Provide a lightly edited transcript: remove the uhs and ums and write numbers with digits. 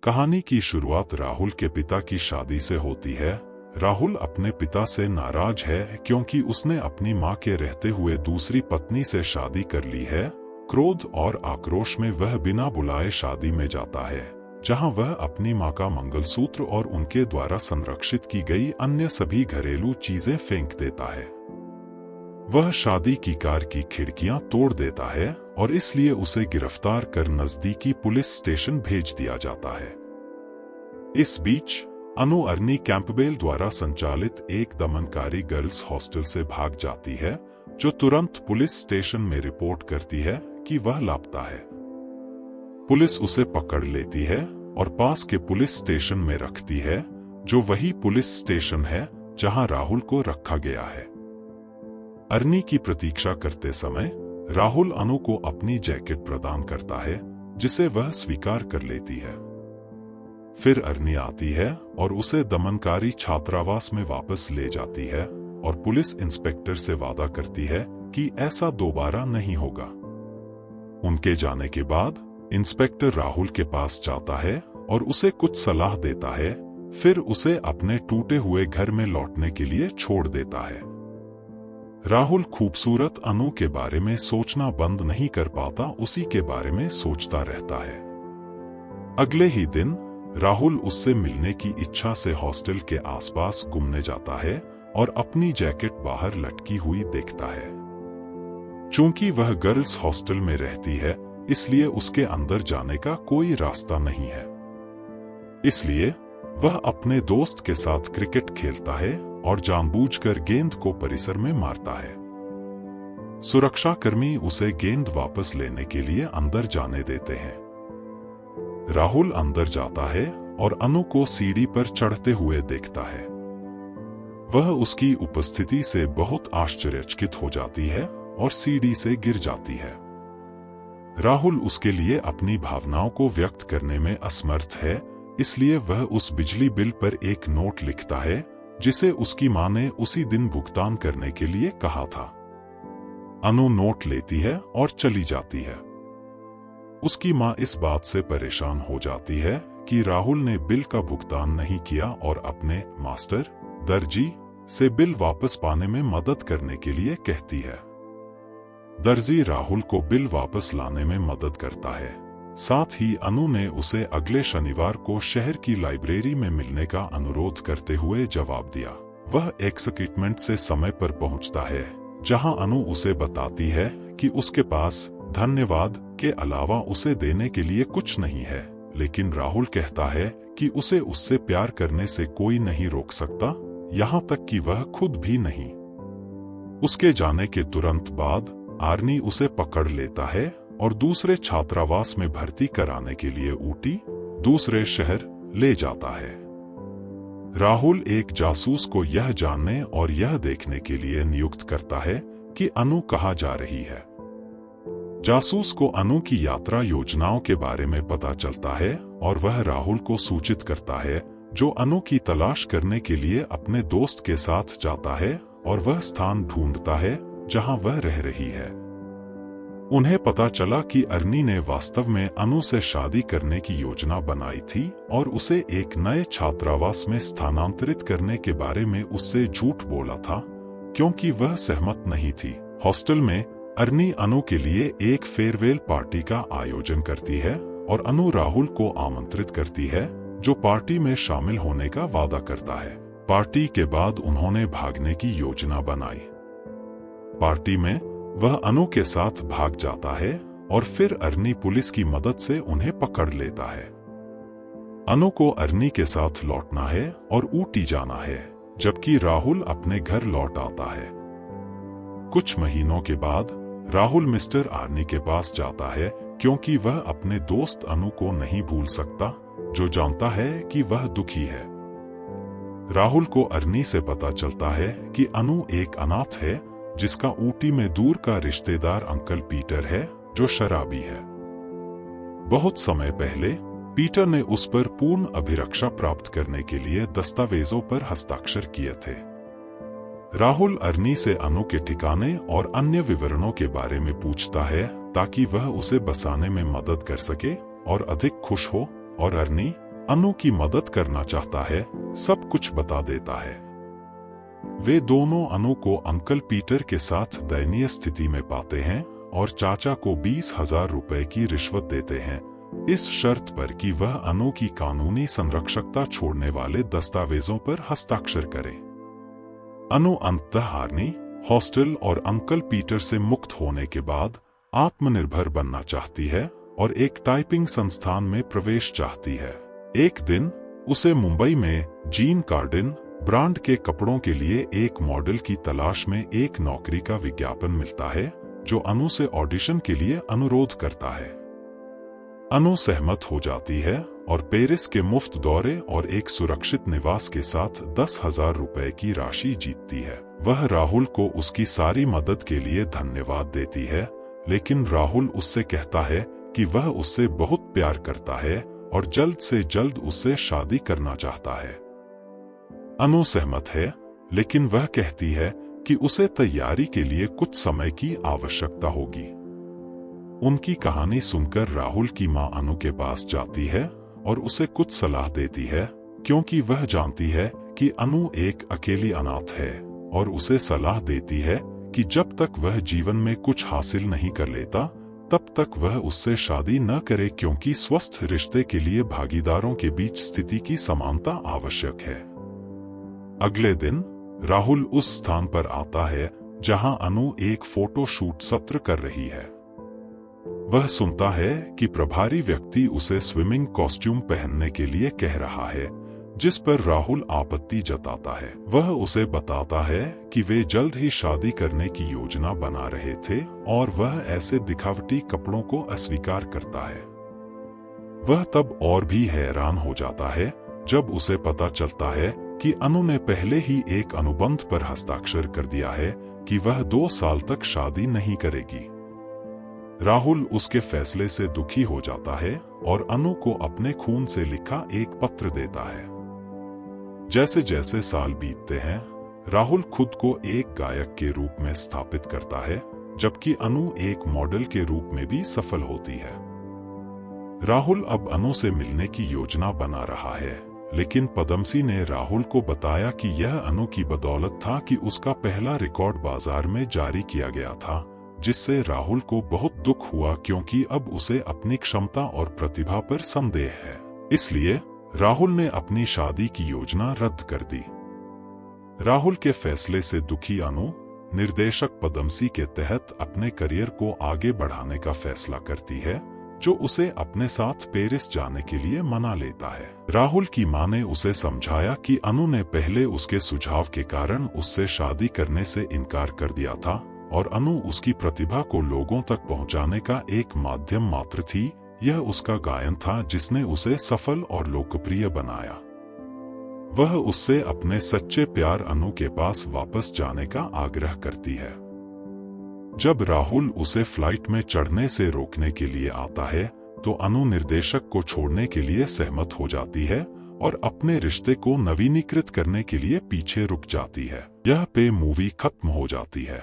कहानी की शुरुआत राहुल के पिता की शादी से होती है। राहुल अपने पिता से नाराज है क्योंकि उसने अपनी मां के रहते हुए दूसरी पत्नी से शादी कर ली है। क्रोध और आक्रोश में वह बिना बुलाए शादी में जाता है, जहां वह अपनी मां का मंगलसूत्र और उनके द्वारा संरक्षित की गई अन्य सभी घरेलू चीजें फेंक देता है। वह शादी की कार की खिड़कियां तोड़ देता है और इसलिए उसे गिरफ्तार कर नजदीकी पुलिस स्टेशन भेज दिया जाता है। इस बीच अनु अर्नी कैंपबेल द्वारा संचालित एक दमनकारी गर्ल्स हॉस्टल से भाग जाती है, जो तुरंत पुलिस स्टेशन में रिपोर्ट करती है कि वह लापता है। पुलिस उसे पकड़ लेती है और पास के पुलिस स्टेशन में रखती है, जो वही पुलिस स्टेशन है जहां राहुल को रखा गया है। अर्नी की प्रतीक्षा करते समय राहुल अनु को अपनी जैकेट प्रदान करता है, जिसे वह स्वीकार कर लेती है। फिर अर्नी आती है और उसे दमनकारी छात्रावास में वापस ले जाती है और पुलिस इंस्पेक्टर से वादा करती है कि ऐसा दोबारा नहीं होगा। उनके जाने के बाद इंस्पेक्टर राहुल के पास जाता है और उसे कुछ सलाह देता है, फिर उसे अपने टूटे हुए घर में लौटने के लिए छोड़ देता है। राहुल खूबसूरत अनु के बारे में सोचना बंद नहीं कर पाता, उसी के बारे में सोचता रहता है। अगले ही दिन राहुल उससे मिलने की इच्छा से हॉस्टल के आसपास घूमने जाता है और अपनी जैकेट बाहर लटकी हुई देखता है। चूंकि वह गर्ल्स हॉस्टल में रहती है, इसलिए उसके अंदर जाने का कोई रास्ता नहीं है। इसलिए वह अपने दोस्त के साथ क्रिकेट खेलता है और जानबूझकर गेंद को परिसर में मारता है। सुरक्षाकर्मी उसे गेंद वापस लेने के लिए अंदर जाने देते हैं। राहुल अंदर जाता है और अनु को सीढ़ी पर चढ़ते हुए देखता है। वह उसकी उपस्थिति से बहुत आश्चर्यचकित हो जाती है और सीढ़ी से गिर जाती है। राहुल उसके लिए अपनी भावनाओं को व्यक्त करने में असमर्थ है, इसलिए वह उस बिजली बिल पर एक नोट लिखता है, जिसे उसकी मां ने उसी दिन भुगतान करने के लिए कहा था। अनु नोट लेती है और चली जाती है। उसकी मां इस बात से परेशान हो जाती है कि राहुल ने बिल का भुगतान नहीं किया और अपने मास्टर दर्जी से बिल वापस पाने में मदद करने के लिए कहती है। दर्जी राहुल को बिल वापस लाने में मदद करता है। साथ ही अनु ने उसे अगले शनिवार को शहर की लाइब्रेरी में मिलने का अनुरोध करते हुए जवाब दिया। वह एक्साइटमेंट से समय पर पहुंचता है, जहां अनु उसे बताती है कि उसके पास धन्यवाद के अलावा उसे देने के लिए कुछ नहीं है, लेकिन राहुल कहता है कि उसे उससे प्यार करने से कोई नहीं रोक सकता, यहाँ तक कि वह खुद भी नहीं। उसके जाने के तुरंत बाद आर्नी उसे पकड़ लेता है और दूसरे छात्रावास में भर्ती कराने के लिए ऊटी, दूसरे शहर, ले जाता है। राहुल एक जासूस को यह जानने और यह देखने के लिए नियुक्त करता है कि अनु कहाँ जा रही है। जासूस को अनु की यात्रा योजनाओं के बारे में पता चलता है और वह राहुल को सूचित करता है, जो अनु की तलाश करने के लिए अपने दोस्त के साथ जाता है और वह स्थान ढूंढता है जहां वह रह रही है। उन्हें पता चला कि अर्नी ने वास्तव में अनु से शादी करने की योजना बनाई थी और उसे एक नए छात्रावास में स्थानांतरित करने के बारे में उससे झूठ बोला था, क्योंकि वह सहमत नहीं थी। हॉस्टल में अर्नी अनु के लिए एक फेयरवेल पार्टी का आयोजन करती है और अनु राहुल को आमंत्रित करती है, जो पार्टी में शामिल होने का वादा करता है। पार्टी के बाद उन्होंने भागने की योजना बनाई। पार्टी में वह अनु के साथ भाग जाता है और फिर अर्नी पुलिस की मदद से उन्हें पकड़ लेता है। अनु को अर्नी के साथ लौटना है और ऊटी जाना है, जबकि राहुल अपने घर लौट आता है। कुछ महीनों के बाद राहुल मिस्टर आर्नी के पास जाता है, क्योंकि वह अपने दोस्त अनु को नहीं भूल सकता, जो जानता है कि वह दुखी है। राहुल को अर्नी से पता चलता है कि अनु एक अनाथ है, जिसका ऊटी में दूर का रिश्तेदार अंकल पीटर है, जो शराबी है। बहुत समय पहले पीटर ने उस पर पूर्ण अभिरक्षा प्राप्त करने के लिए दस्तावेजों पर हस्ताक्षर किए थे। राहुल अर्नी से अनु के ठिकाने और अन्य विवरणों के बारे में पूछता है, ताकि वह उसे बसाने में मदद कर सके और अधिक खुश हो, और अर्नी अनु की मदद करना चाहता है, सब कुछ बता देता है। वे दोनों अनु को अंकल पीटर के साथ दयनीय स्थिति में पाते हैं और चाचा को 20,000 रुपए की रिश्वत देते हैं, इस शर्त पर कि वह अनु की कानूनी संरक्षकता छोड़ने वाले दस्तावेजों पर हस्ताक्षर करे। अनु अंततः हारनी, हॉस्टल और अंकल पीटर से मुक्त होने के बाद आत्मनिर्भर बनना चाहती है और एक टाइपिंग संस्थान में प्रवेश चाहती है। एक दिन उसे मुंबई में जीन कार्डिन ब्रांड के कपड़ों के लिए एक मॉडल की तलाश में एक नौकरी का विज्ञापन मिलता है, जो अनु से ऑडिशन के लिए अनुरोध करता है। अनु सहमत हो जाती है और पेरिस के मुफ्त दौरे और एक सुरक्षित निवास के साथ 10,000 रुपए की राशि जीतती है। वह राहुल को उसकी सारी मदद के लिए धन्यवाद देती है, लेकिन राहुल उससे कहता है कि वह उससे बहुत प्यार करता है और जल्द से जल्द उससे शादी करना चाहता है। अनु सहमत है, लेकिन वह कहती है कि उसे तैयारी के लिए कुछ समय की आवश्यकता होगी। उनकी कहानी सुनकर राहुल की मां अनु के पास जाती है और उसे कुछ सलाह देती है, क्योंकि वह जानती है कि अनु एक अकेली अनाथ है, और उसे सलाह देती है कि जब तक वह जीवन में कुछ हासिल नहीं कर लेता, तब तक वह उससे शादी न करे, क्योंकि स्वस्थ रिश्ते के लिए भागीदारों के बीच स्थिति की समानता आवश्यक है। अगले दिन राहुल उस स्थान पर आता है जहां अनु एक फोटो शूट सत्र कर रही है। वह सुनता है कि प्रभारी व्यक्ति उसे स्विमिंग कॉस्ट्यूम पहनने के लिए कह रहा है, जिस पर राहुल आपत्ति जताता है। वह उसे बताता है कि वे जल्द ही शादी करने की योजना बना रहे थे और वह ऐसे दिखावटी कपड़ों को अस्वीकार करता है। वह तब और भी हैरान हो जाता है जब उसे पता चलता है कि अनु ने पहले ही एक अनुबंध पर हस्ताक्षर कर दिया है कि वह 2 साल तक शादी नहीं करेगी। राहुल उसके फैसले से दुखी हो जाता है और अनु को अपने खून से लिखा एक पत्र देता है। जैसे जैसे साल बीतते हैं, राहुल खुद को एक गायक के रूप में स्थापित करता है, जबकि अनु एक मॉडल के रूप में भी सफल होती है। राहुल अब अनु से मिलने की योजना बना रहा है, लेकिन पदमसी ने राहुल को बताया कि यह अनु की बदौलत था कि उसका पहला रिकॉर्ड बाजार में जारी किया गया था, जिससे राहुल को बहुत दुख हुआ, क्योंकि अब उसे अपनी क्षमता और प्रतिभा पर संदेह है। इसलिए राहुल ने अपनी शादी की योजना रद्द कर दी। राहुल के फैसले से दुखी अनु निर्देशक पदमसी के तहत अपने करियर को आगे बढ़ाने का फैसला करती है, जो उसे अपने साथ पेरिस जाने के लिए मना लेता है। राहुल की मां ने उसे समझाया कि अनु ने पहले उसके सुझाव के कारण उससे शादी करने से इनकार कर दिया था और अनु उसकी प्रतिभा को लोगों तक पहुंचाने का एक माध्यम मात्र थी। यह उसका गायन था जिसने उसे सफल और लोकप्रिय बनाया। वह उससे अपने सच्चे प्यार अनु के पास वापस जाने का आग्रह करती है। जब राहुल उसे फ्लाइट में चढ़ने से रोकने के लिए आता है, तो अनु निर्देशक को छोड़ने के लिए सहमत हो जाती है और अपने रिश्ते को नवीनीकृत करने के लिए पीछे रुक जाती है। यह पे मूवी खत्म हो जाती है।